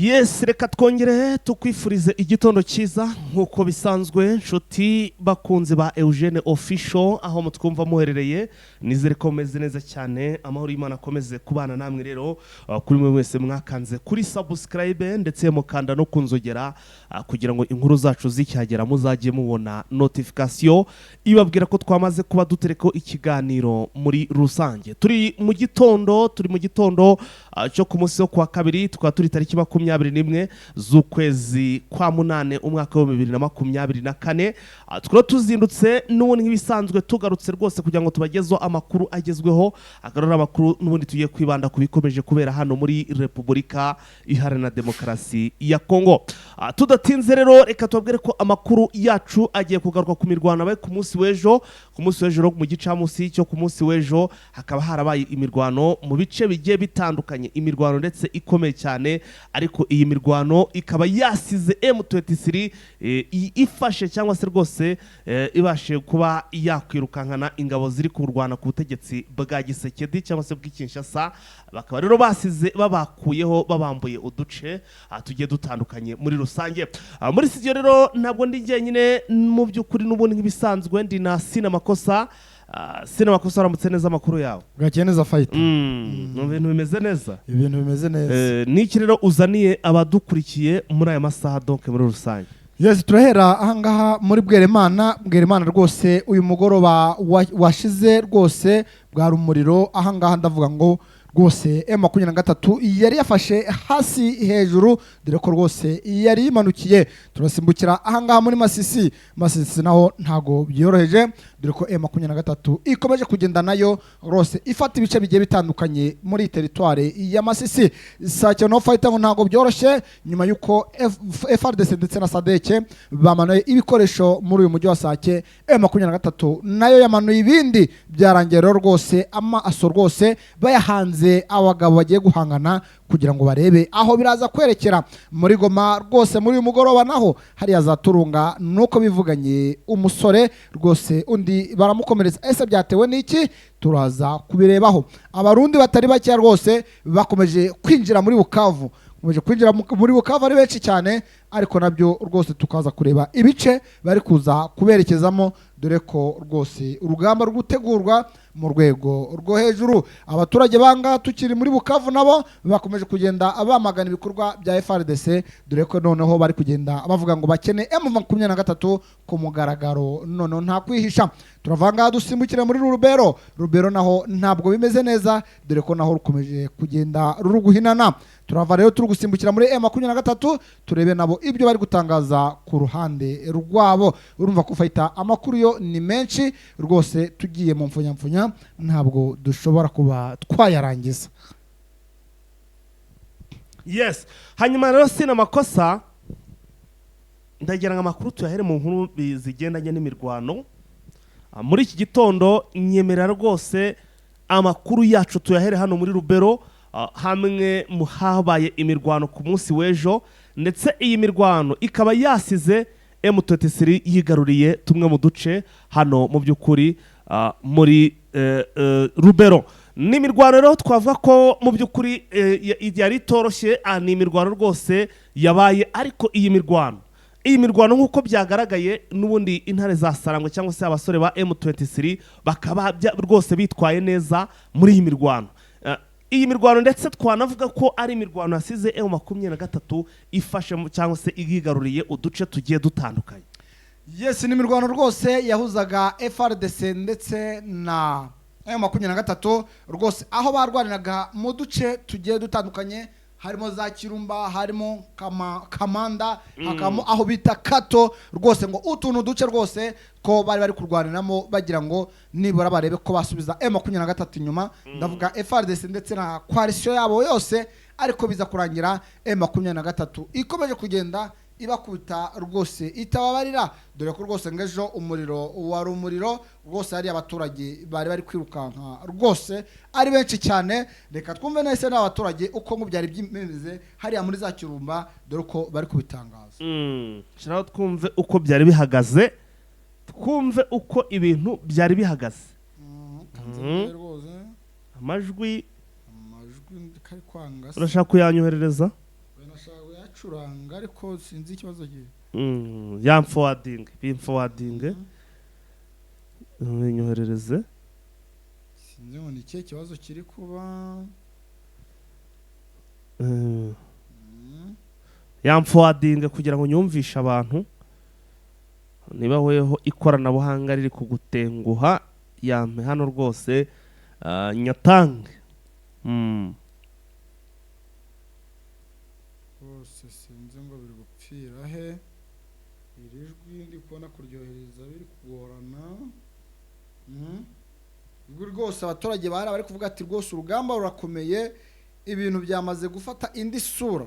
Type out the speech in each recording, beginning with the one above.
Yes, reka twongere tukwifurize igitondo cyiza nkuko bisanzwe nshuti bakunze ba Eugene Official aho mutwumva muherereye nizere ko meze neza cyane amahoro y'Imana akomeze kubana namwe rero kuri mwe wese mwakanze kuri subscribe ndetse mukanda no kunzogera kugira ngo inkuru zacu zicyagera muzajye mubona notification ibabwira ko twamaze kuba dutereko ikiganiro muri rusange turi mu gitondo cyo ku munsi wo kwa kabiri tukaba turi tariki 21 z'ukwezi kwa munane umwaka wa 2024 tukaba tuzindutse n'ubundi nk'ibisanzwe tugarutse rwose kugira ngo tubagezo amakuru agezweho agarura amakuru n'ubundi tugiye kwibanda kubikomeje kubera hano muri Repubulika Iharanira Demokarasi ya Kongo. Tudatinze rero reka tubabwire ko amakuru yacu agiye kugaruka ku mirwano abaye ku munsi w'ejo mu gicamunsi cyo ku munsi w'ejo hakaba harabaye imirwano mu bice bigiye bitandukanye imirwano ndetse ikomeye cyane ariko iyi mirwano ikaba yasize M23 ifashe cyangwa se rwose ibashe kuba yakwirukankana ingabo ziri kurwana ku butegetsi bwa Gisekedi cyangwa se bw'Kinshasa bakaba rero basize babakuyeho babambuye uduce tugiye dutandukanye muri rusange. Muri studio rero ntabwo ndi jyenyine mu by'ukuri n'ubundi nk'ibisanzwe ndi na Sina Makosa. Sina Makosa aramutse neza amakuru yawe bwakeye neza fight ibintu bimeze neza niki rero uzaniye abadukurikiye muri aya masaha donc muri rusange. Yes, turahera ahangaha muri Bwerimana rwose uyu mugoroba washize rwose bwa rumuriro ahangaha ndavuga ngo rwose M23 yari yafashe hasi hejuru dore ko rwose yari imanukiye turasimbukira ahangaha muri Masisi naho ntago byoroheje dore ko M23 ikomeje kugenda nayo rwose ifata ibice bigiye bitandukanye muri territoire ya Masisi. Sake no fight ngo ntago byoroshye nyuma yuko FRDC ndetse na SADC bamanuye ibikoresho muri uyu mujyi wa Sake. M23 nayo yamanuye ibindi byarangiye rwose aso rwose bayahanze abagabo bagiye guhangana kugira ngo barebe aho biraza kwerekera muri Goma rwose muri uyu mugoroba naho hari azaturunga nuko bivuganye umusore rwose undi baramukomeretsa ese byatewe n'iki turaza kubirebaho. Abarundi batari bake rwose bakomeje kwinjira muri Bukavu ari benshi cyane ariko nabyo rwose tukaza kureba ibice bari kuza kuberekezamo dore ko rwose urugamba rugutegurwa mu rwego rwo hejuru. Abaturage banga tukiri muri Bukavu nabo bakomeje kugenda abamagana ibikorwa bya FRDC dore ko noneho bari kugenda bavuga ngo bakene M23 ku mugaragaro noneho nta kwihisha. Turavanga dusimbukira muri Rubero naho ntabwo bimeze neza dore ko naho rukomeje kugenda ruruguhinana. Turava rero turugusimbukira muri M23 turebe nabo ibyo bari gutangaza ku ruhande rwabo. Urumva ko fayita amakuru yo ni menshi rwose tugiye mu mfunyamfunya ntabwo dushobora kuba twayarangiza. Yes, hanyuma rero Sina Makosa ndagira ngo amakuru tuyahere mu nkuru zigendanye n'imirwano muri iki gitondo nyemera rwose amakuru yacu tuyahere hano muri Rubero hamwe mu habaye imirwano ku munsi w'ejo ndetse iyi mirwano ikaba yasize M23 yigaruriye tumwe mu duce hano mu by'ukuri muri Rubero. Ni mirwano rero twavuga ko mu by'ukuri yari itoroshye ni imirwano rwose yabaye ariko iyi mirwano nk'uko byagaragaye n'ubundi intare za Sarangwe cyangwa se abasore ba M23 bakaba rwose bitwaye neza muri iyi mirwano. Iyi mirwano ndetse twanavuga ko ari imirwano yasize M23 ifashe cyangwa se igigaruriye uduce tugiye dutandukanye. Yes, ni imirwano rwose yahuzaga FRDC ndetse na M23 rwose aho barwaniraga mu duce tugiye dutandukanye harimo za Kirumba harimo Kamanda hakamo aho bita Kato rwose ngo utuntu duce rwose ko bari kurwaniramo bagira ngo nibura barebe ko basubiza M23 inyuma ndavuga FRDC ndetse na coalition yabo yose ariko biza kurangira M23 ikomeje kugenda ibakubita rwose itababarira dore ko rwose ngejo umuriro rwose ari abaturage bari kwirukanka rwose ari benshi cyane. Reka twumve nese n'abaturage uko ngo byari byimeze hariya muri za Kirumba dore ko bari kubitangaza. Shiraho twumve uko byari bihagaze twumve uko ibintu byari bihagaze. Amajwi kari kwanga urashaka kuyanyoherereza barayacuranga ariko sinzi ikibazo gihe yamforwarding bimforwarding nyoherereze sinzi ngo ni ikihe kibazo kiri kuba yamforwarding kugira ngo nyumvishe abantu niba weho ikoranabuhanga riri kugutenguha yampe hano rwose nyatange rwose sinzi ngo biri gupfira he iri jwi ndi kubona kuryohereza biri kugorana ubwo rwose abaturage bari kuvuga ati rwose urugamba rurakomeye ibintu byamaze gufata indi sura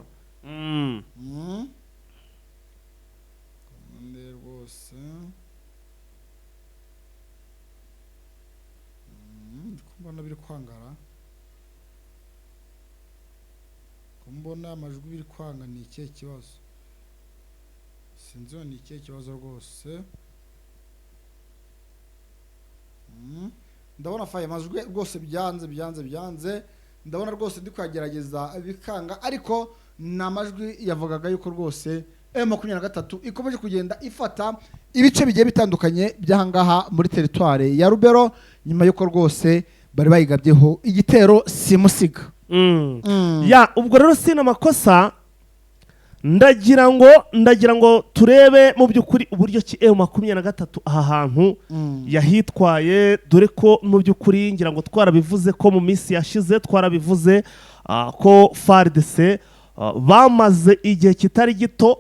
nde rwose mbona biri kwangara mbona amajwi biri kwanga ni ikihe kibazo sinzi ni ikihe kibazo rwose ndabona faye amajwi rwose byanze ndabona rwose ndi kwagerageza bikanga ariko ni amajwi yavugaga yuko rwose M23 ikomeje kugenda ifata ibice bigiye bitandukanye by'ahangaha muri teritware ya Rubero nyuma yuko rwose bari bayigabyeho igitero simusiga ya ubwo rero sina makosa ndagira ngo turebe mu by'ukuri uburyo ki M23 aha hantu yahitwaye dore ko mu by'ukuri ngira ngo twarabivuze ko mu minsi yashize twarabivuze ko FARDC bamaze igihe kitari gito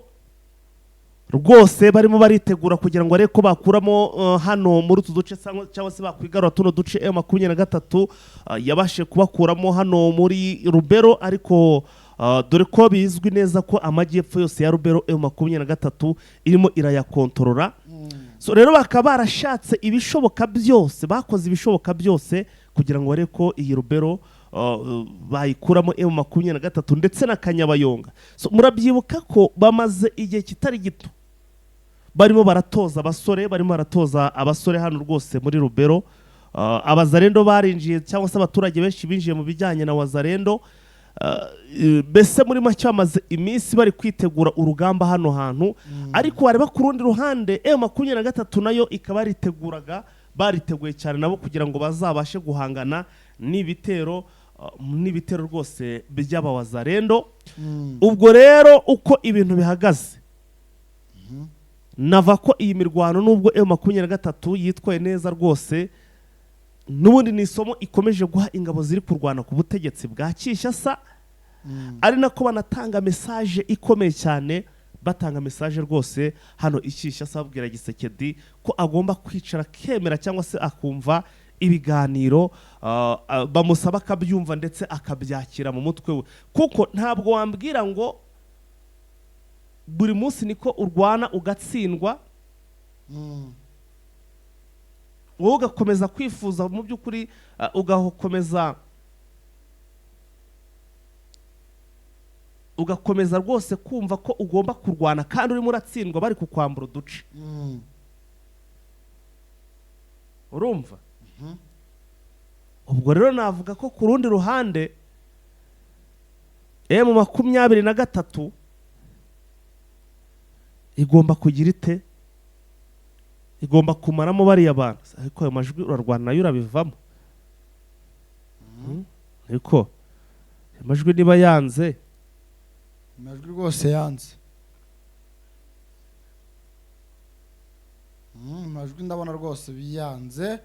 rwose barimo baritegura kugira ngo areko bakuramo hano muri utu duce cyangwa se bakwigarura tuno duce M23 yabashe kubakuramo hano muri Rubero ariko dore ko bizwi neza ko amajyepfo yose ya Rubero M23 irimo irayakontorora so rero bakaba barashatse ibishoboka byose bakoze ibishoboka byose kugira ngo areko iyi Rubero bayikuramo M23 ndetse na Kanyabayonga so murabyibuka ko bamaze igihe kitari gito barimo baratoza abasore hano rwose muri Rubero abazarendo barinjiye cyangwa se abaturage benshi binjiye mu bijyanye na wazarendo bese muri make bamaze iminsi bari kwitegura urugamba hano hantu ariko wareba ku rundi ruhande M23 nayo ikaba bariteguye cyane nabo kugira ngo bazabashe guhangana n'ibitero rwose by'abawazarendo ubwo rero uko ibintu bihagaze nava ko iyi mirwano nubwo M23 yitwaye neza rwose n'ubundi ni isomo ikomeje guha ingabo ziri kurwana ku butegetsi bwa Kinshasa ari nako banatanga message ikomeye cyane batanga message rwose hano Kinshasa babwira Gisekedi ko agomba kwicara kemera cyangwa se akumva ibiganiro bamusaba akabyumva ndetse akabyakira mu mutwe we kuko ntabwo wambwira ngo buri munsi niko urwana ugatsindwa wowe ugakomeza kwifuza mu by'ukuri ugakomeza rwose kumva ko ugomba kurwana kandi urimo uratsindwa bari kukwambura uduce urumva ubwo rero navuga ko ku rundi ruhande M23 igomba kugira ite igomba kumaramo bariya bantu ariko ayo majwi urarwana nayo urabivamo ariko amajwi niba yanze amajwi rwose yanze amajwi ndabona rwose biyanze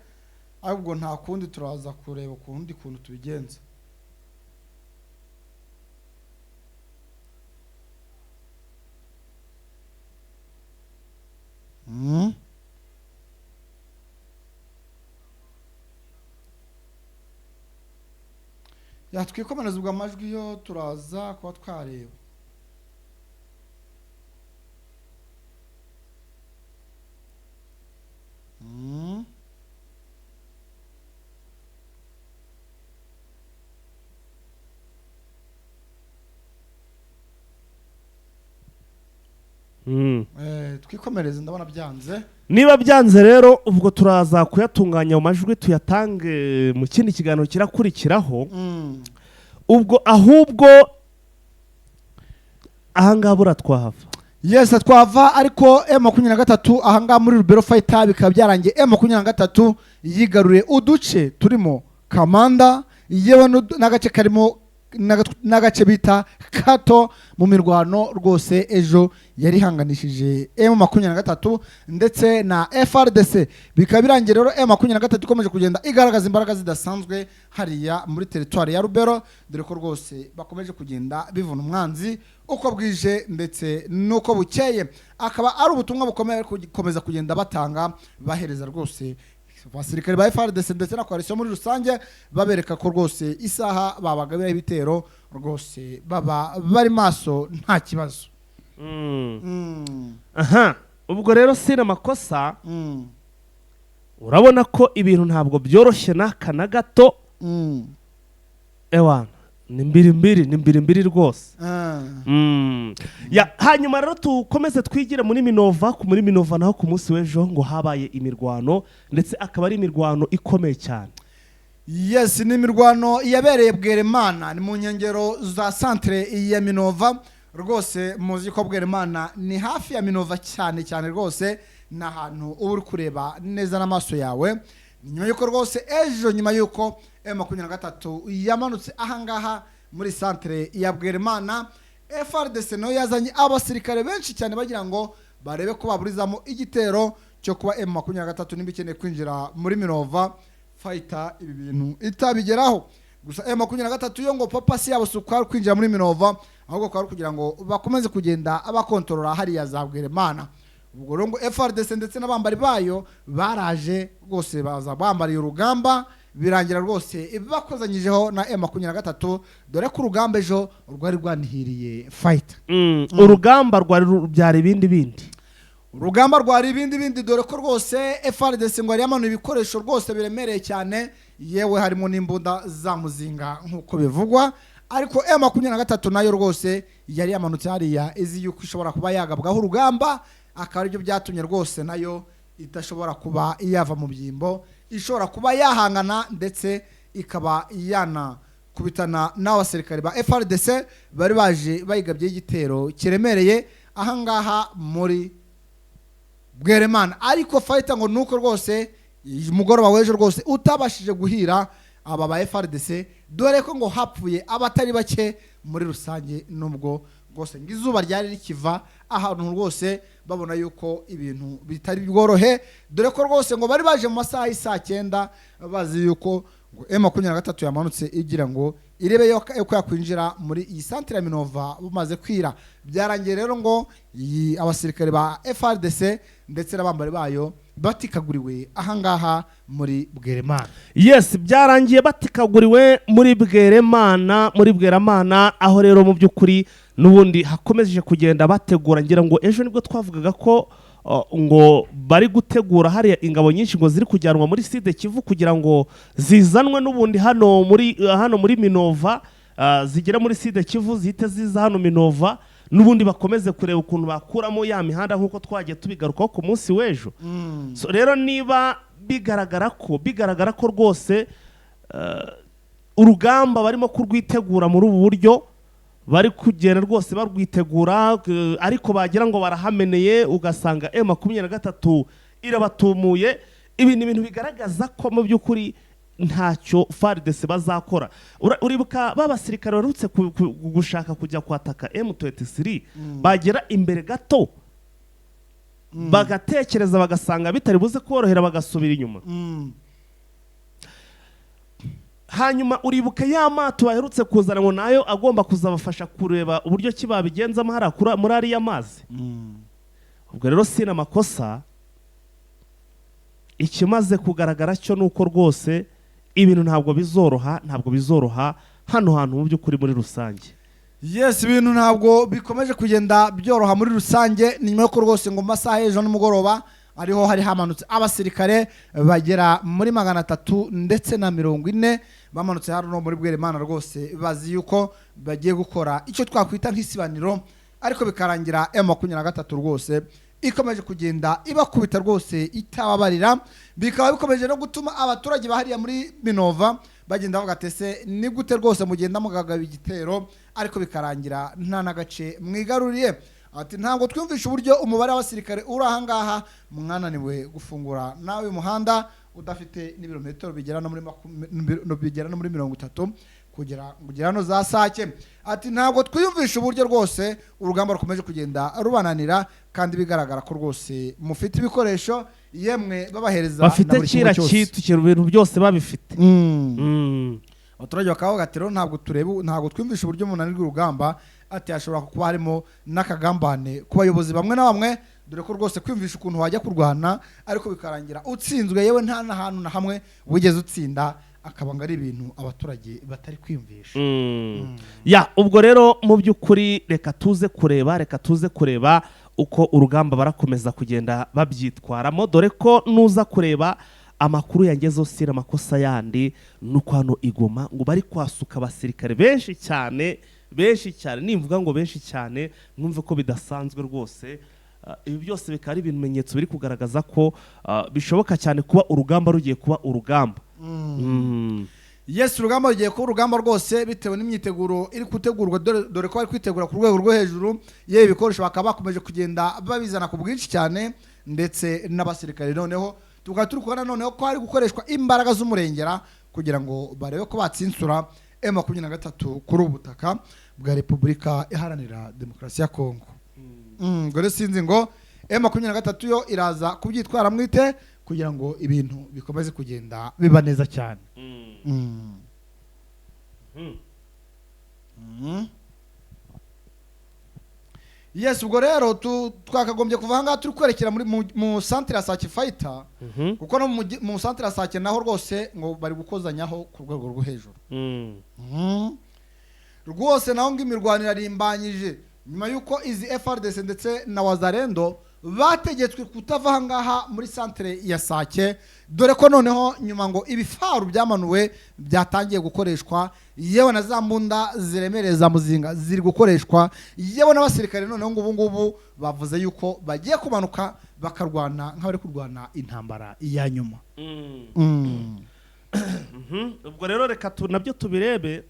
ahubwo nta kundi turaza kureba ukundi kuntu tubigenza twikomereza ubwo amajwi yo turaza kuba twareba twikomereze ndabona byanze niba byanze rero ubwo turaza kuyatunganya mu majwi tuyatange mu kindi kiganiro kirakurikiraho ubwo ahubwo ahangaha bura twahava. Yes, twava ariko M23 ahangaha muri Rubero Fighter bikaba byarangiye M23 yigaruriye uduce turimo Kamanda yewe n'agace karimo n'agace bita Kato mu mirwano rwose ejo yari hanganishije M23 ndetse na FRDC. Bikaba birangiye rero M23 ikomeje kugenda igaragaza imbaraga zidasanzwe hariya muri territoire ya Rubero, dore ko rwose bakomeje kugenda bivuna umwanzi uko bwije ndetse nuko bukeye. Akaba ari ubutumwa bukomeye gukomeza kugenda batanga bahereza rwose abasirikare ba FRDC ndetse na coalition muri rusange, babereka ko rwose isaha babagabira ibitero rwose baba bari maso nta kibazo. Aha, ubwo rero sina makosa. Urabona ko ibintu ntabwo byoroshye n'aka na gato. Ewana ni mbiri rwose. Ya hanyuma rero tukomeze twigire muri Minova naho ku munsi w'ejo ngo habaye imirwano ndetse akaba ari imirwano ikomeye cyane. Yes, ni imirwano yabereye Bweremana, ni mu nkengero za centre ya Minova rwose. Muzi ko Bweremana ni hafi ya Minova cyane rwose, na hantu uri kureba neza n'amaso yawe. Nyuma yuko rwose ejo nyuma yuko M23 yamanutse ahangaha muri centre ya Bweremana, FRDC no yazanye abasirikare benshi cyane bagira ngo barebe ko baburizamo igitero cyo kuba M23 nimbikeneye kwinjira muri Minova Fighter ibi bintu itabigeraho. Gusa M23 yo ngo papa si yabo sukwa kwinjira muri Minova, ahubwo kwa kugira ngo bakomeze kugenda abakontorora hariya za Bweremana. Ubwo rongo FRDC ndetse n'abambari bayo baraje rwose baza bambariye urugamba, birangira rwose bakozanyijeho na M23, dore ko urugamba ejo rwari rwanihiriye Fighter. Urugamba byari ibindi urugamba rwari ibindi dore ko rwose FRDC ngo yamanuye ibikoresho rwose biremereye cyane, yewe harimo n'imbunda za muzinga nkuko bivugwa. Ariko M23 nayo rwose yari yamanutse hariya izi yuko ishobora kuba yagabwaho urugamba, akaba aribyo byatumye rwose nayo idashobora kuba yava mu byimbo, ishobora kuba yahangana ndetse ikaba yana kubitana n'abasirikare ba FRDC bari baje bayigabye igitero kiremereye ahangaha muri Bweremana. Ariko Fighter ngo nuko rwose umugoroba w'ejo rwose utabashije guhira aba ba FRDC, dore ko ngo hapfuye abatari bake muri rusange, nubwo rwose ngizuba ryari rikiva ahantu rwose babona yuko ibintu bitari bworohe, dore ko rwose ngo bari baje mu masaha y'isa 9 bazi yuko ngo M23 yamanutse igira ngo irebe yuko yakwinjira muri iyi centre ya Minova bumaze kwira. Byarangiye rero ngo abasirikare ba FRDC ndetse n'abambari bayo batikaguriwe ahangaha muri Bweremana. Yes, byarangiye batikaguriwe muri Bweremana, aho rero mu by'ukuri nubundi hakomeje kugenda bategura. Ngira ngo ejo nibwo twavugaga ko ngo bari gutegura hariya ingabo nyinshi ngo ziri kujyanwa muri Sud Kivu kugira ngo zizanwe nubundi hano muri Minova, zigera muri Sud Kivu zihite ziza hano Minova, nubundi bakomeze kureba ukuntu bakuramo ya mihanda nkuko twagiye tubigarukaho ku munsi w'ejo. So rero niba bigaragara ko rwose urugamba barimo kurwitegura muri ubu buryo, bari kugenda rwose barwitegura, ariko bagira ngo barahameneye ugasanga M23 irabatumuye. Ibi ni ibintu bigaragaza ko mu by'ukuri ntacyo FARDC bazakora. Uribuka babasirikare barutse gushaka kujya kwataka M23 bagera imbere gato bagatekereza bagasanga bitari buze korohera bagasubira inyuma. Hanyuma uribuka ya mato baherutse kuzana ngo nayo agomba kuzabafasha kureba uburyo kibabigenza amahara muri ariya mazi. Ubwo rero sina makosa, ikimaze kugaragara cyo nuko rwose ibintu ntabwo bizoroha hano hantu mu by'ukuri muri rusange. Yes, ibintu ntabwo bikomeje kugenda byoroha muri rusange. Ni nyuma ko rwose ngo masaha ejo n'umugoroba ariho hari hamanutse abasirikare bagera muri 300 ndetse na 40 bamanutse hano muri Bweremana rwose bazi yuko bagiye gukora icyo twakwita nk'isibaniro, ariko bikarangira M23 rwose ikomeje kugenda ibakubita rwose itababarira. Bikaba bikomeje no gutuma abaturage bahariya muri Minova bagenda bavuga ati ese ni gute rwose mugenda mugagaba igitero ariko bikarangira nta n'agace mwigaruriye. Ati ntabwo twumvisha uburyo umubare w'abasirikare uri ahangaha mwananiwe gufungura nawe uyu muhanda udafite n'ibirometero bigera no muri 30 kugera no za Sake. Ati ntabwo twiyumvisha uburyo rwose urugamba rukomeje kugenda rubananira kandi bigaragara ko rwose mufite ibikoresho yemwe babahereza bafite kira kitu ibintu byose babifite. Abaturage bakavuga ati rero ntabwo twumvisha uburyo umunanirwa urugamba. Ati hashobora kuba harimo n'akagambane ku bayobozi bamwe na bamwe dore ko rwose kwiyumvisha ukuntu wajya kurwana ariko bikarangira utsinzwe yewe nta n'ahantu na hamwe wigeze utsinda akaba ngo ari ibintu abaturage batari kwiyumvisha. Ya ubwo rero mu by'ukuri reka tuze kureba uko urugamba barakomeza kugenda babyitwaramo dore ko nuza kureba amakuru yangezeho sira amakosa yandi nuko hano Igoma ngo bari kwasuka abasirikare benshi cyane nimvuga ngo benshi cyane mwumve ko bidasanzwe rwose. Ibi byose bikaba ari ibimenyetso biri kugaragaza ko bishoboka cyane kuba urugamba rugiye kuba urugamba. Yes, urugamba rugiye kuba urugamba rwose bitewe n'imyiteguro iri gutegurwa dore ko bari kwitegura ku rwego rwo hejuru yewe ibikoresho bakaba bakomeje kugenda babizana ku bwinshi cyane ndetse n'abasirikare noneho tukaba turi kubona noneho ko hari gukoreshwa imbaraga z'umurengera kugira ngo barebe ko batsinsura M23 kuri ubutaka bwa Repubulika Iharanira Demokarasi ya Kongo. Gore sinzi ngo M23 yo iraza kubyitwara mwite kugira ngo ibintu bikomeze kugenda biba neza cyane. Yes, ubwo rero twakagombye kuva hanga turi kwerekera mu centre ya Sake Fighter kuko no mu centre ya Sake naho rwose ngo bari gukozanyaho ku rwego rwo hejuru. Rwose naho ngimirwanira rimbanyije nyuma yuko izi FRDC ndetse na Wazalendo bategetswe kutava hangaha muri centre ya Sake dore ko noneho nyuma ngo ibifaru byamanuwe byatangiye gukoreshwa yewe na za mbunda ziremereza muzinga ziri gukoreshwa yewe n'abasirikare noneho ngubu bavuze yuko bagiye kumanuka bakarwana nk'abari kurwana intambara iya nyuma. Ubwo rero reka nabyo tubirebe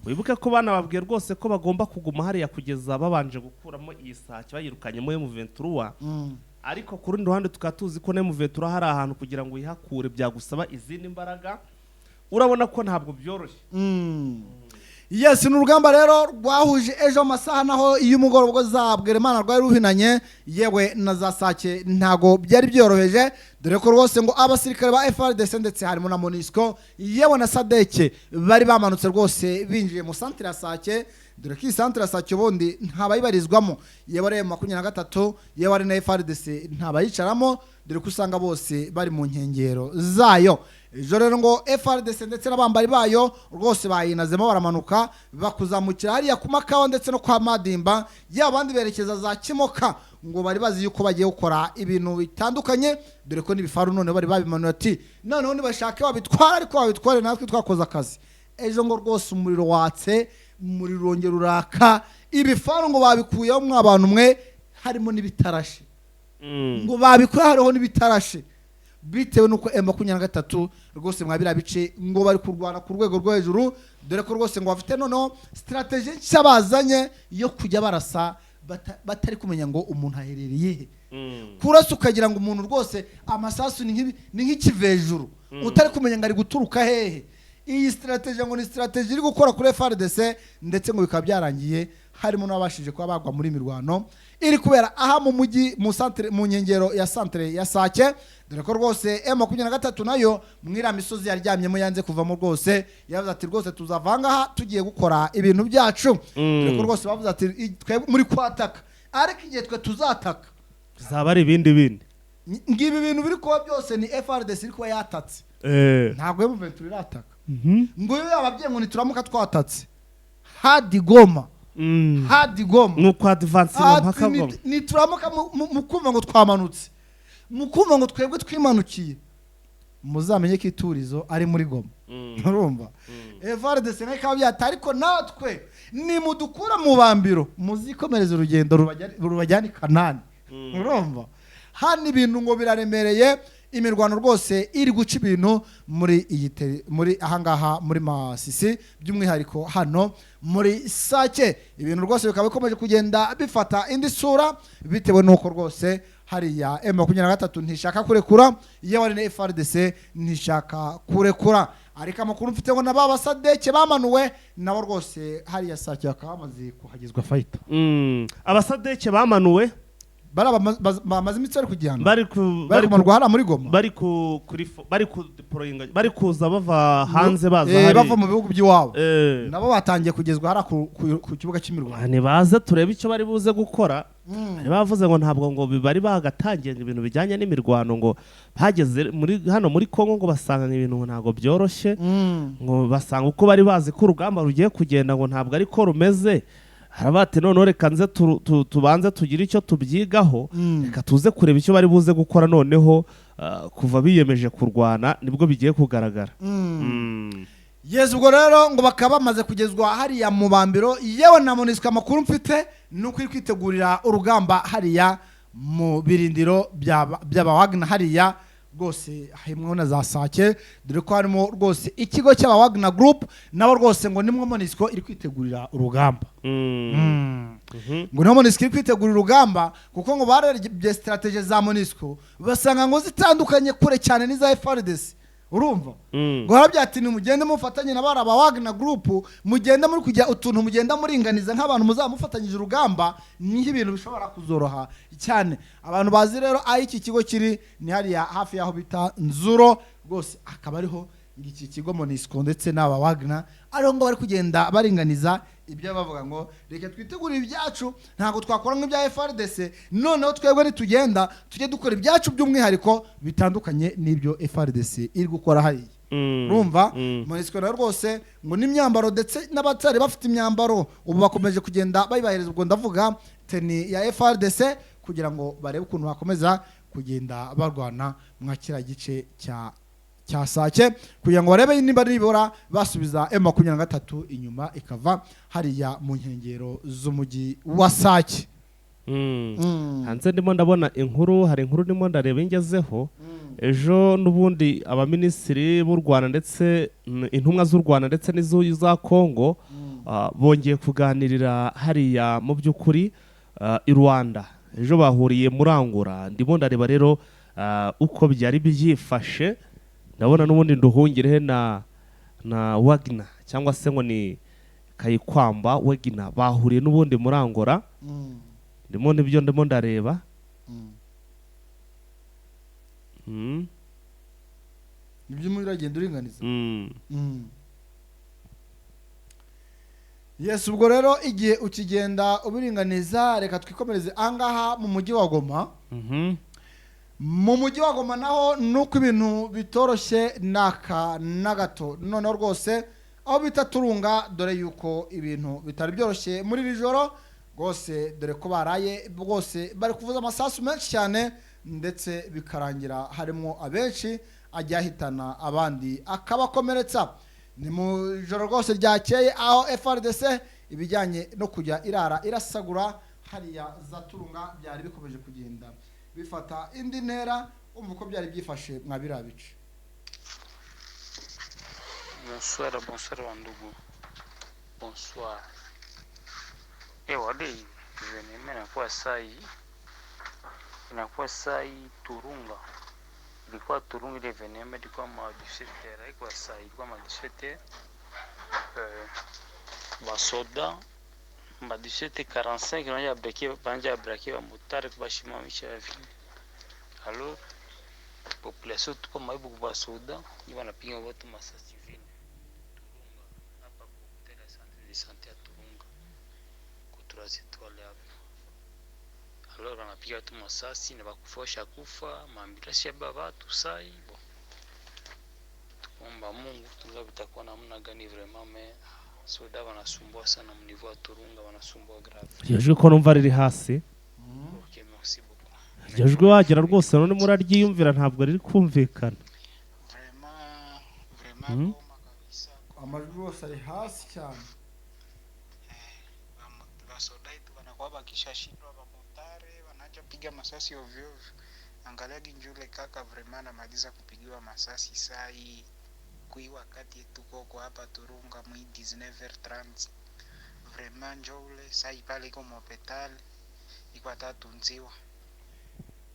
wibuke ko bana babwiye rwose ko bagomba kuguma hariya kugeza babanje gukuramo iyi Sake bayirukanye mu M23 ariko ku rundi ruhande tukatuzi ko M23 hari ahantu kugira ngo uyihakure byagusaba izindi mbaraga urabona ko ntabwo byoroshye. Yes, n'urugamba rero rwahuje ejo amasaha naho iyo umugoroba zabwira Imana rwari ruhinanye yewe na za Sake ntago byari byoroheje dore ko rwose ngo abasirikare ba FRDC ndetse harimo na MONUSCO yewe na SADC bari bamanutse rwose binjiye mu centre ya Sake dore ko centre ya Sake bondi ntabayibarizwamo yewe ari M23 yewe ari na FRDC ntabayicaramo dore ko usanga bose bari mu nkengero zayo. Ejo rero ngo FRDC ndetse n'abambari bayo rwose bayinazemo baramanuka bakuzamukira hariya ku Makawa ndetse no kwa Madimba y'abandi berekeza za Kimoka ngo bari bazi yuko bagiye gukora ibintu bitandukanye dore ko n'ibifaru none bari babimanuye ati noneho nibashake babitwara ariko babitware natwe twakoze akazi. Ejo ngo rwose umuriro watse umuriro rongera uraka ibifaru ngo babikuyeho mw'abantu mwe harimo n'ibitarashe ngo babikuye hariho n'ibitarashe bitewe nuko M23 rwose mwabira bice ngo bari kurwana ku rwego rwo hejuru dore ko rwose ngo bafite noneho strategy nshya bazanye yo kujya barasa batari kumenya ngo umuntu aherereye kurasa ukagira ngo umuntu rwose amasasu ni nk'ikivejuru utari kumenya ngo ari guturuka hehe. Iyi strategy ngo ni strategy iri gukora kuri FRDC ndetse ngo bikaba byarangiye harimo n'abashije kuba bagwa muri mirwano iri kubera aha mu mujyi mu centre mu nkengero ya centre ya Sake dore ko rwose M23 nayo mwira misozi yaryamyemo yanze kuvamo rwose yavuze ati rwose tuzavanga aha tugiye gukora ibintu byacu dore ko rwose bavuze ati twe muri kwataka ariko igihe twe tuzataka zaba ari ibindi ngibi bintu biri kuba byose ni FRDC iri kuba yatatse ntabwo M23 irataka ngo iyo ababyeyi ngo nituramuka twatatse hadi Goma nuko advance mpaka Goma nituramuka mukumva ngo twamanutse mukumva ngo twebwe twimanukiye muzamenye ko iturizo ari muri Goma. Urumva FRDC nakaba byata ariko natwe ni mudukura mu bambiro muzikomereza urugendo rubajyana Kanani. Urumva hano ibintu ngo biraremereye imirwano rwose iri guca ibintu muri ahangaha muri Masisi by'umwihariko hano muri Sake. Ibintu rwose bikaba bikomeje kugenda bifata indi sura bitewe nuko rwose hariya M23 ntishaka kurekura, yewe na FARDC ntishaka kurekura. Ariko amakuru mfite ngo nababa Sadeke bamanuwe nabo rwose hariya Sake bakaba bamaze kuhagizwa fight. Abasadeke bamanuwe bamaze imitsi ari kujyana bari kumarwa muri Goma, bari kuza bava hanze baza hari bava mu bihugu by'iwabo, nabo batangiye kugezwa hara ku kibuga cy'imirwano. Nibaze turebe icyo bari buze gukora. Bavuze ngo ntabwo ngo bari bagatangiye ibintu bijyanye n'imirwano, ngo bageze hano muri Kongo ngo basanga ibintu ntabwo byoroshye, ngo basanga uko bari bazi ko urugamba rugiye kugenda ngo ntabwo ariko rumeze. Harabate none reka nze tubanze tugira icyo tubyigaho, reka tuze kureba icyo bari buze gukora noneho kuva biyemeje kurwana nibwo bigiye kugaragara. Yes, ubwo rero ngo bakaba bamaze kugezwa hariya mu bambiro, yewe na MONUSCO amakuru mfite nuko iri kwitegurira urugamba hariya mu birindiro by'aba Wagner hariya rwose himwe na za Sake, dore ko harimo rwose ikigo cy'aba Wagner Group nabo rwose ngo nimwe MONUSCO iri kwitegurira urugamba. Ngo no MONUSCO iri kwitegurira urugamba kuko ngo barebye strategie za MONUSCO basanga ngo zitandukanye kure cyane n'iza FARDC. Urumva ngo harabyati ni mugende mufatanye na bara ba Wagner Group, mugende muri kujya utuntu mugenda muringaniza nk'abantu muzamufatanyije urugamba, niho ibintu bishobora kuzoroha cyane. Abantu bazi rero aho iki kigo kiri ni hariya hafi yaho bita Nzuro, rwose akaba ariho iki kigo MONUSCO ndetse n'aba Wagner ariho ngo bari kugenda baringaniza ibyo bavuga ngo reka twitegurire ibyacu, ntago twakora nk'ibya FARDC, noneho twebwe nitugenda tujye dukora ibyacu by'umwihariko bitandukanye n'ibyo FARDC iri gukora hariya. Urumva MONUSCO rero rwose ngo n'imyambaro ndetse n'abatari bafite imyambaro ubu bakomeje kugenda bayibahereza, ubwo ndavuga teni ya FARDC kugira ngo barebe ukuntu bakomeza kugenda barwana mwa kira gice cya Sake, kugira ngo barebe niba nibora basubiza M23 inyuma ikava hariya mu nkengero z'umujyi wa Sake. Hanze ndimo ndabona hari inkuru ndimo ndareba ingezeho. Ejo n'ubundi abaminisitiri b'u Rwanda ndetse intumwa z'u Rwanda ndetse n'iza Kongo bongeye kuganirira hariya mu by'ukuri i Rwanda. Ejo bahuriye muri Angola, ndimo ndareba rero uko byari byifashe. Ndabona n'ubundi nduhungirehe na Wagner cyangwa se ngo ni Kayikwamba Wagner bahuriye n'ubundi muri Angola. Ndimo nibyo ndimo ndareba. Nibyo muri ragenda uringaniza. Yes, ubwo rero igihe ukigenda ubiringaniza, reka twikomereze angaha mu mujyi wa Goma. Mu mujyi wa Goma naho nuko ibintu bitoroshye na gato, noneho rwose aho bita Turunga, dore yuko ibintu bitari byoroshye muri iri joro rwose, dore ko baraye rwose bari kuvuza amasasu menshi cyane ndetse bikarangira harimo abenshi ajya hitana abandi akabakomeretsa. Ni mu joro rwose ryakeye aho FARDC ibijyanye no kujya irasagura hariya za Turunga byari bikomeje kugenda bifata indi ntera. Umva uko byari byifashe mwabira bice. Bonsoir bandugu. Bonsoir. Wale veneme inakuwa sai Turunga. Ilikuwa Turunga ile veneme ilikuwa ma 17h, ilikuwa sai ilikuwa ma 17h. Basoda ma 17h45 banja brake ba motari kubashimamisha vile. Alors population tuko maibu kwa basoda ni wanapiga watu masasi vile. Turunga hapa kwa centre de santé ya Turunga kuturasi twale hapo. Alors wanapiga watu masasi na bakufosha kufa maambulansi ya baba tu sai bon. Tuomba Mungu tunga bitakuwa namna gani vraiment mais soda wanasumbua sana mu niveau ya Turunga, wanasumbua grave. Yajwe ko numva riri hasi. Okay, merci beaucoup. Yajwe wagira rwose none muraryiyumvira ntabwo riri kumvikana. Vraiment kabisa. Amajwi yose ari hasi cyane. Basoda itu wanakuwa bakishashindwa, bamotare wanaanza piga masasi ovyo ovyo. angalia ginjule kaka vrema namaliza kupigiwa masasi saa hii kui wakati tuko kwa hapa Turunga mwi 19h30 vrema njole saa hii pale iko hospital iko atatunziwa.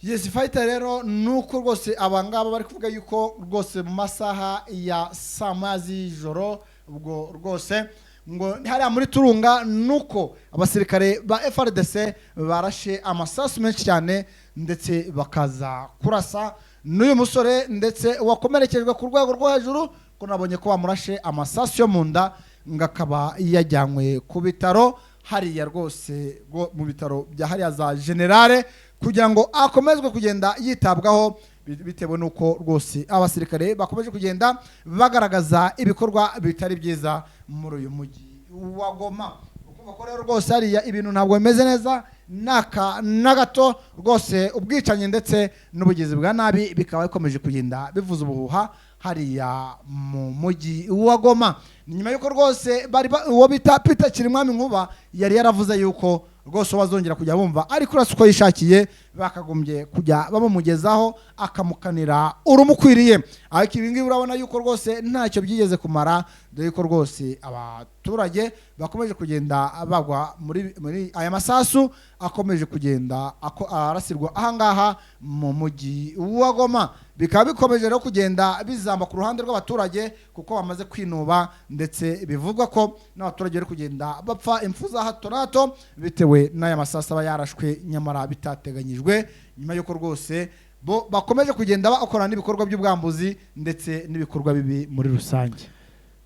Yes fighter rero nuko rwose abangaba bari kuvuga yuko rwose mu masaha ya saa moya z'ijoro ubwo rwose ngo hariya muri Turunga nuko abasirikare ba FRDC barashe amasasu menshi cyane ndetse bakaza kurasa n'uyu musore ndetse wakomerekejwe ku rwego rwo hejuru ko nabonye ko bamurashe amasasu yo mu nda ngakaba yajyanywe ku bitaro hariya rwose mu bitaro bya hariya za Generale kugira ngo akomezwe kugenda yitabwaho bitewe nuko rwose abasirikare bakomeje kugenda bagaragaza ibikorwa bitari byiza muri uyu mujyi wa Goma. Ukumva ko rero rwose hariya ibintu ntabwo bimeze neza na gato rwose ubwicanye ndetse n'ubugizi bwa nabi bikaba bikomeje kugenda bivuza ubuhuha hariya mu mujyi wa Goma. Nyuma yuko rwose bari uwo bita Peter Kirimwami Nkuba yari yaravuze yuko rwose bazongera kujya bumva ariko urasuko yishakiye bakagombye kujya bamumugezaho akamukanira urumukwiriye. Ariko ibi ngibi urabona yuko rwose ntacyo byigeze kumara dore ko rwose abaturage bakomeje kugenda bagwa muri aya masasu akomeje kugenda arasirwa ahangaha mu mujyi wa Goma. Bikaba bikomeje rero kugenda bizamba ku ruhande rw'abaturage kuko bamaze kwinuba ndetse bivugwa ko n'abaturage bari kugenda bapfa impfu za hato na hato bitewe n'aya masasu aba yarashwe nyamara bitateganyijwe nyuma yuko rwose bo bakomeje kugenda bakora n'ibikorwa by'ubwambuzi ndetse n'ibikorwa bibi muri rusange.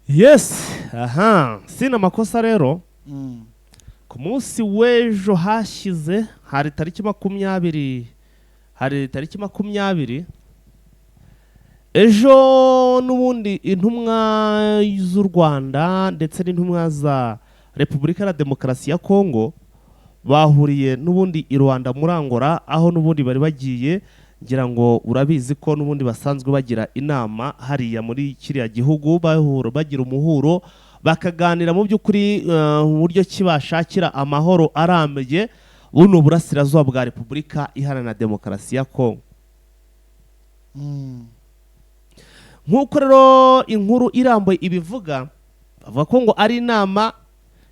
Yes, aha, sina makosa rero. Ku munsi w'ejo hashize hari tariki 20 ejo n'ubundi intumwa z'u Rwanda ndetse n'intumwa za Repubulika ya Demokarasi ya Kongo bahuriye n'ubundi i Rwanda muri Angola aho n'ubundi bari bagiye ngira ngo urabizi ko n'ubundi basanzwe bagira inama hariya muri kiriya gihugu bagira umuhuro bakaganira mu by'ukuri uburyo kibashakira amahoro arambye buno burasirazuba bwa Repubulika Iharanira Demokarasi ya Kongo. Nk'uko rero inkuru irambuye ibivuga bavuga ko ngo ari inama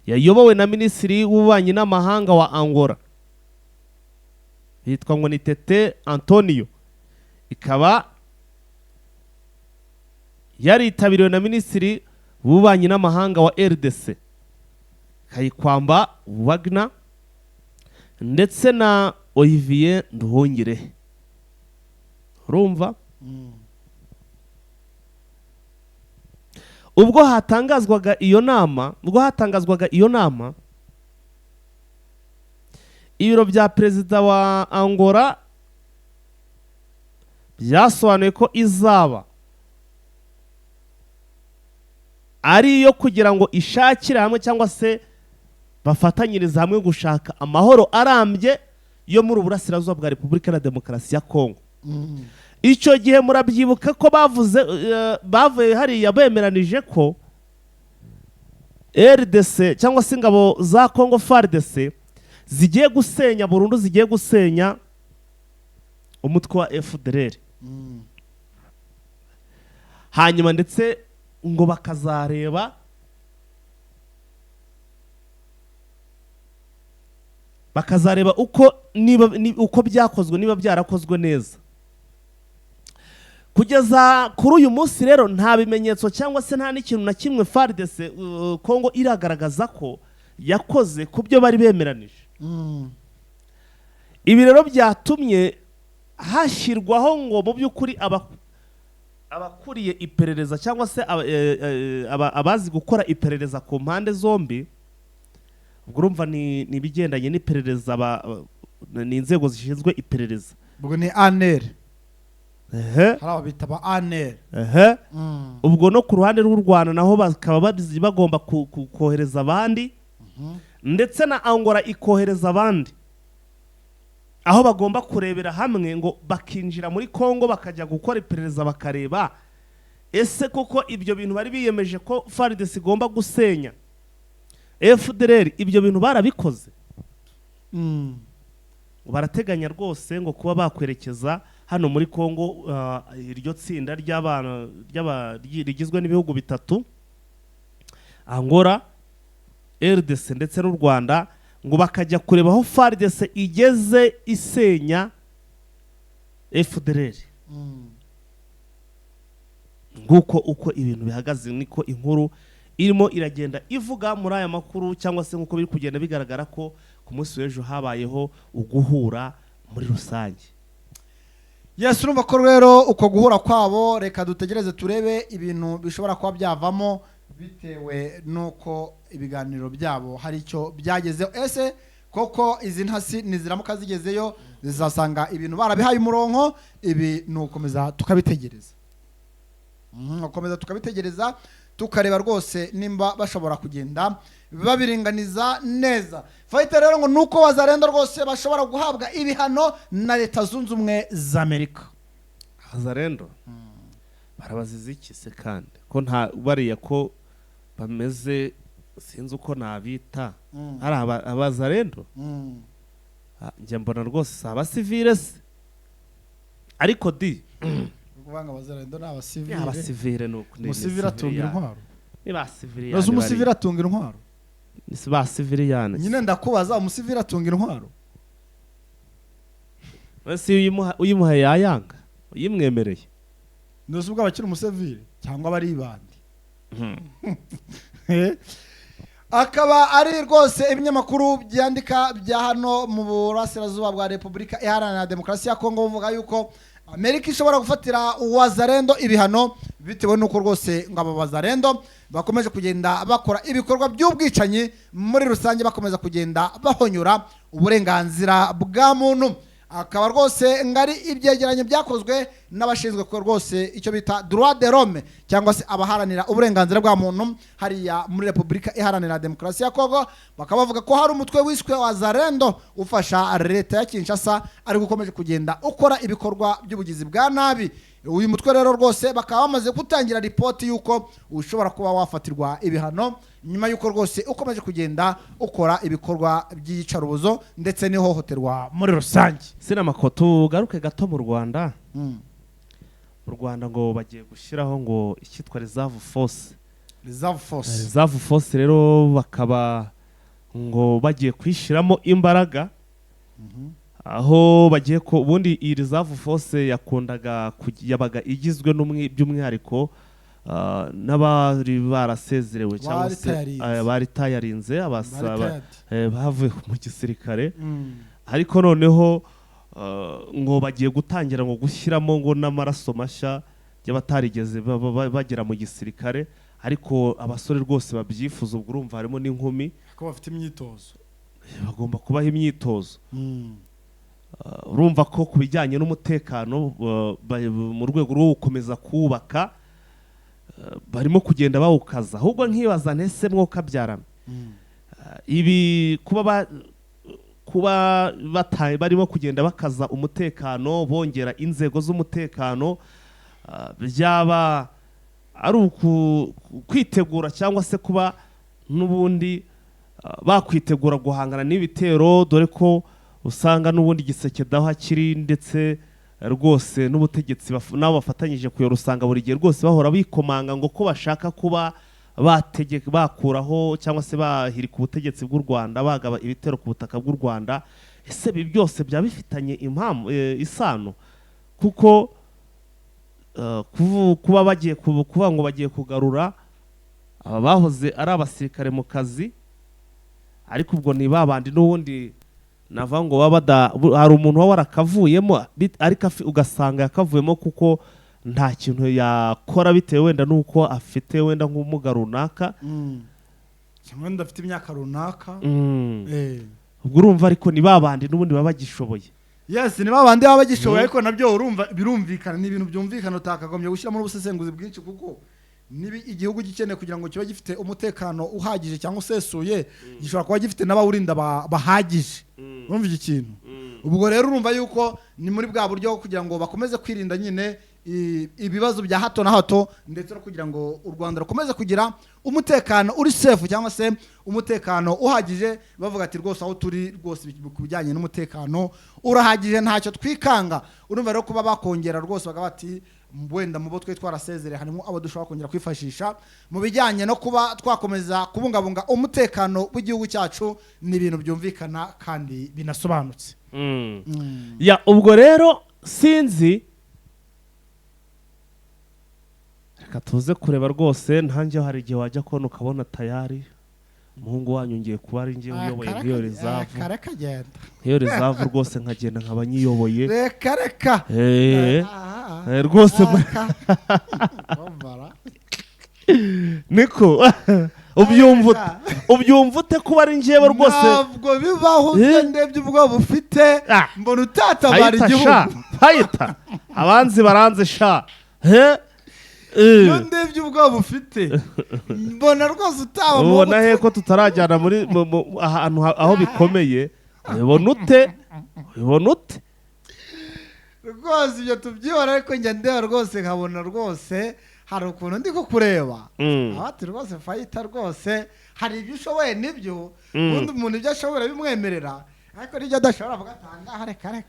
yayobowe na Minisitiri w'Ububanyi n'Amahanga wa Angola yitwa ngo ni Tete Antonio, ikaba yaritabiriwe na Minisitiri w'Ububanyi n'Amahanga wa RDC Kayikwamba Wagner ndetse na Olivier Nduhungire. Urumva? Ubwo hatangazwaga iyo nama ibiro bya perezida wa Angola byasobanuye ko izaba ari iyo kugira ngo ishakire hamwe cyangwa se bafatanyiriza hamwe gushaka amahoro arambye yo muri uburasirazuba bwa Repubulika ya Demokarasi ya Kongo. Icyo gihe murabyibuka ko bavuye hariya bemeranije ko RDC cyangwa se ingabo za Congo FARDC zigiye gusenya burundu, zigiye gusenya umutwe wa FDLR. Hanyuma ndetse ngo bakazareba uko byakozwe niba byarakozwe neza. Kugeza kuri uyu munsi rero nta bimenyetso cyangwa se nta n'ikintu na kimwe FARDC Kongo iragaragaza ko yakoze ku byo bari bemeranije. Ibi rero byatumye hashyirwaho ngo mu by'ukuri abakuriye iperereza cyangwa se abazi gukora iperereza ku mpande zombi. Ubwo urumva ni ibigendanye n'iperereza ni inzego zishinzwe iperereza. Ubwo ni ANR. Haraho bitaba ANR. Ubwo no ku ruhande rw'u Rwanda naho bakaba bagomba kohereza abandi ndetse na Angola ikohereza abandi aho bagomba kurebera hamwe ngo bakinjira muri Kongo bakajya gukora iperereza bakareba ese koko ibyo bintu bari biyemeje ko FARDC igomba gusenya FDLR ibyo bintu barabikoze. Barateganya rwose ngo kuba bakwerekeza hano muri Kongo iryo tsinda rigizwe n'ibihugu bitatu Angola, RDC ndetse n'u Rwanda, ngo bakajya kureba aho FARDC igeze isenya FDLR. Nguko uko ibintu bihagaze niko inkuru irimo iragenda ivuga muri aya makuru, cyangwa se nkuko biri kugenda bigaragara ko ku munsi w'ejo habayeho uguhura muri rusange. Yes, urumva ko rero uko guhura kwabo, reka dutegereze turebe ibintu bishobora kuba byavamo bitewe nuko ibiganiro byabo hari icyo byagezeho. Ese koko izi ntasi niziramuka zigezeyo zizasanga ibintu barabihaye umurongo, ibi nukomeza tukabitegereza. Ukomeza tukabitegereza tukareba rwose nimba bashobora kugenda babiringaniza neza. Fayite rero ngo nuko Wazalendo rwose bashobora guhabwa ibihano na Leta Zunze Ubumwe za Amerika. Wazalendo barabaziza iki se kandi ko nta bariya ko bameze sinzi uko nabita ari Abazalendo? Njye mbona rwose abasivile se, ariko kuvanga Wazalendo n'abasivile. Abasivile nuko umusivile atunga intwaro. Ni basivile. Nazo umusivile atunga intwaro. Ni basivile yana. Nyine ndakubaza umusivile atunga intwaro. Wese uyimuha yayanga, uyimwemereye. Nazo ubwo abakiri umusivile cyangwa bari bandi. Akaba ari rwose ibinyamakuru byandika bya hano mu burasirazuba bwa Repubulika Iharanira Demokarasi ya Kongo buvuga yuko Amerika ishobora gufatira Wazalendo ibihano bitewe nuko rwose ngo aba Wazalendo bakomeje kugenda bakora ibikorwa by'ubwicanyi muri rusange, bakomeza kugenda bahonyura uburenganzira bwa muntu. Akaba rwose ngari ibyegeranyo byakozwe n'abashinzwe ko rwose icyo bita droit de l'homme cyangwa se abaharanira uburenganzira bwa muntu hariya muri Repubulika Iharanira Demokarasi ya Kongo. Bakaba bavuga ko hari umutwe wiswe Wazalendo ufasha leta ya Kinshasa ari gukomeje kugenda ukora ibikorwa by'ubugizi bwa nabi. Uyu mutwe rero rwose bakaba bamaze gutangira ripoti yuko ushobora kuba wafatirwa ibihano nyuma yuko rwose ukomeje kugenda ukora ibikorwa by'iyicarubozo ndetse n'ihohoterwa muri rusange. Sina makoto garuke gato mu Rwanda. Mu Rwanda ngo bagiye gushyiraho ngo icyitwa reserve force. Reserve force rero bakaba ngo bagiye kwishiramo imbaraga. Aho bagiye ko ubundi iyi reserve force yabaga igizwe by'umwihariko n'abari barasezerewe cyangwa se bari tayarinze abasaba bavuye mu gisirikare, ariko noneho ngo bagiye gutangira ngo gushyiramo ngo n'amaraso mashya y'abatarigeze bagera mu gisirikare, ariko abasore rwose babyifuza. Ubwo urumva harimo n'inkumi ko bafite imyitozo, bagomba kubaho imyitozo. Urumva ko ku bijyanye n'umutekano mu rwego rwo gukomeza kubaka barimo kugenda bawukaza. Ahubwo nkibaza ntese mwoka byarame ibi kuba barimo kugenda bakaza umutekano, bongera inzego z'umutekano, byaba ari kwitegura cyangwa se kuba n'ubundi bakwitegura guhangana n'ibitero, dore ko usanga n'ubundi giseke daho hakiri, ndetse rwose n'ubutegetsi nabo bafatanyije kuyora usanga buri gihe rwose bahora bikomanga ngo ko bashaka kuba bakuraho cyangwa se bahirika ubutegetsi bw'u Rwanda, bagaba ibitero ku butaka bw'u Rwanda. Ese ibi byose byaba bifitanye isano, kuko kuba bagiye kuvuga ngo bagiye kugarura aba bahoze ari abasirikare mu kazi, ariko ubwo ni babandi n'ubundi nava ngo hari umuntu waba warakavuyemo, ariko ugasanga yakavuyemo kuko nta kintu yakora bitewe wenda nuko afite wenda nk'umuga runaka, cyangwa ndafite imyaka runaka. Ubwo urumva ariko ni babandi n'ubundi baba bagishoboye. Yes, ni babandi baba bagishoboye, ariko nabyo urumva birumvikana, ni ibintu byumvikana utakagombye gushyiramo ubusesenguzi bwinshi, kuko nibi igihugu gikeneye kugira ngo kibe gifite umutekano uhagije cyangwa usesuye, gishobora kuba gifite n'abawurinda bahagije. Urumva iki kintu? Ubwo rero urumva yuko ni muri bwa buryo kugira ngo bakomeze kwirinda nyine ibibazo bya hato na hato ndetse no kugira ngo u Rwanda rukomeze kugira umutekano uri safe cyangwa se umutekano uhagije bavuga ati rwose aho turi rwose ku bijyanye n'umutekano urahagije ntacyo twikanga urumva rero kuba bakongera rwose bagaga bati wenda mu bo twe twarasezereye harimo abo dushobora kongera kwifashisha mu bijyanye no kuba twakomeza kubungabunga umutekano w'igihugu cyacu ni ibintu byumvikana kandi binasobanutse. Ya ubwo rero sinzi reka tuze kureba rwose ntange hari igihe wajya kubona ukabona tayari umuhungu wanyu ngiye kuba ari ngiye uyoboye nk'iyo rezavu nk'iyo rezavu rwose nkagenda nkaba nyiyoboye reka rwose niko ubyumva ute kuba ari njyewe rwose ntabwo bibaho ndebye ubwoba ufite mbona utatabara igihugu hayita abanzi baranze sha iyo ndebye ubwoba ufite mbona rwose utaba ubona he ko tutarajyana muri ahantu aho bikomeye ubibona ute rwose ibyo tubyibona ariko njya ndeba rwose nkabona rwose hari ukuntu ndi kukureba abati rwose fayita rwose hari ibyo ushoboye nibyo ubundi umuntu ibyo ashobora bimwemerera ariko n'ibyo adashobora avuga atangaha reka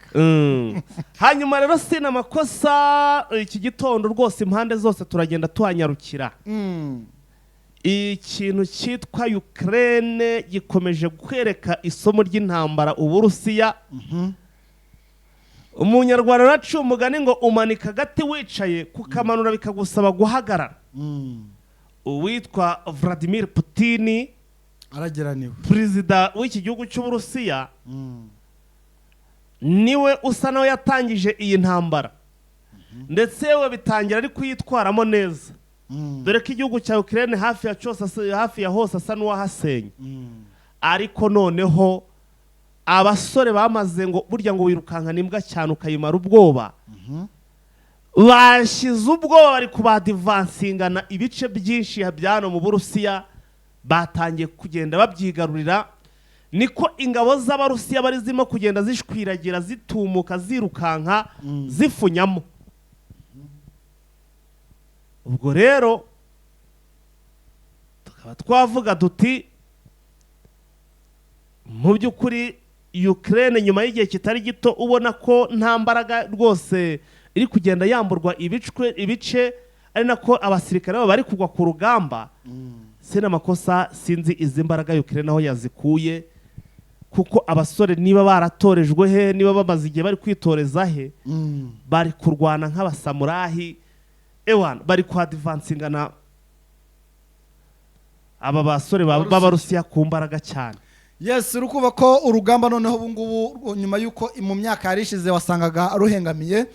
hanyuma rero sina amakosa iki gitondo rwose impande zose turagenda tuhanyarukira ikintu cyitwa Ukraine gikomeje kwereka isomo ry'intambara Uburusiya umunyarwanda naciye umugani ngo umanika agati wicaye kukamanura bikagusaba guhagarara uwitwa Vladimir Putin arageraniwe perezida w'iki gihugu cy'Uburusiya niwe usa nawe yatangije iyi ntambara ndetse we bitangira ari kuyitwaramo neza dore ko igihugu cya Ukraine hafi ya hose asa n'uwahasenye ariko noneho abasore bamaze ngo burya ngo wirukankana imbwa cyane ukayimara ubwoba bashyize ubwoba bari kubadivansingana ibice byinshi byano mu Burusiya batangiye kugenda babyigarurira niko ingabo z'Abarusiya bari zirimo kugenda zishwiragira zitumuka zirukanka zifunyamo ubwo rero tukaba twavuga duti mu by'ukuri Ukraine nyuma y'igihe kitari gito ubona ko nta mbaraga rwose iri kugenda yamburwa ibice ari nako abasirikare bari kugwa ku rugamba sena makosa sinzi izi mbaraga Ukraine aho yazikuye kuko abasore niba baratorejwe he niba bamaze igihe bari kwitoreza he bari kurwana nk'abasamurahi bari kwadivansingana aba basore b'Abarusiya ku mbaraga cyane. Yes, urukuva ko urugamba noneho ubu ngubu nyuma yuko mu myaka yarishize wasangaga ruhengamiye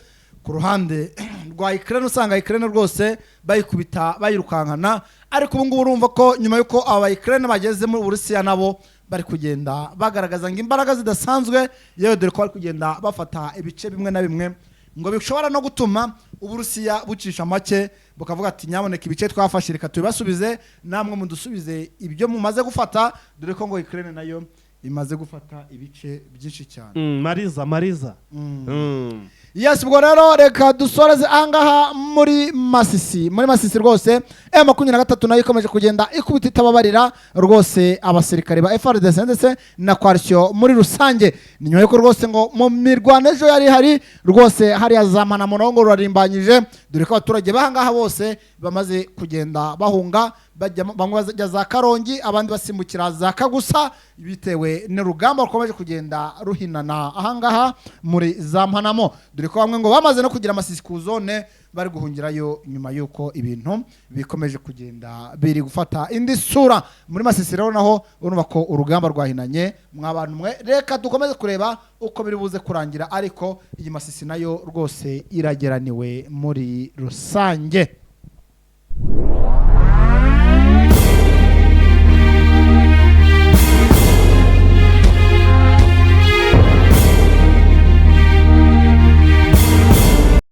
ku ruhande rwa Ukraine usanga Ukraine rwose bayikubita bayirukankana ariko ubu ngubu urumva ko nyuma yuko aba Ukraine bageze mu Burusiya nabo bari kugenda bagaragaza ngo imbaraga zidasanzwe yewe dore ko bari kugenda bafata ibice bimwe na bimwe ngo bishobora no gutuma Uburusiya bucisha make bukavuga ati nyaboneka ibice twafashe reka tubasubize namwe mudusubize ibyo mumaze gufata dore ko ngo Ukraine nayo imaze gufata ibice byinshi cyane. Mariza Yes, ubwo rero reka dusoreze ahangaha muri Masisi rwose M23 nayo ikomeje kugenda ikubita itababarira rwose abasirikare ba FARDC ndetse na coalition muri rusange ni nyuma yuko rwose ngo mu mirwano ejo yari hari rwose hari yazamana murongo rurimbanyije dore ko abaturage bahangaha bose bamaze kugenda bahunga bamwe bajya za Karongi abandi basimbukira za Kagusa bitewe n'urugamba rukomeje kugenda ruhinana ahangaha muri za Mpanamo dore ko bamwe ngo bamaze no kugira Masisi ku zone bari guhungirayo nyuma yuko ibintu bikomeje kugenda biri gufata indi sura muri Masisi rero naho urumva ko urugamba rwahinanye mwabantu mwe reka dukomeze kureba uko biri buze kurangira ariko iyi Masisi nayo rwose irageraniwe muri rusange.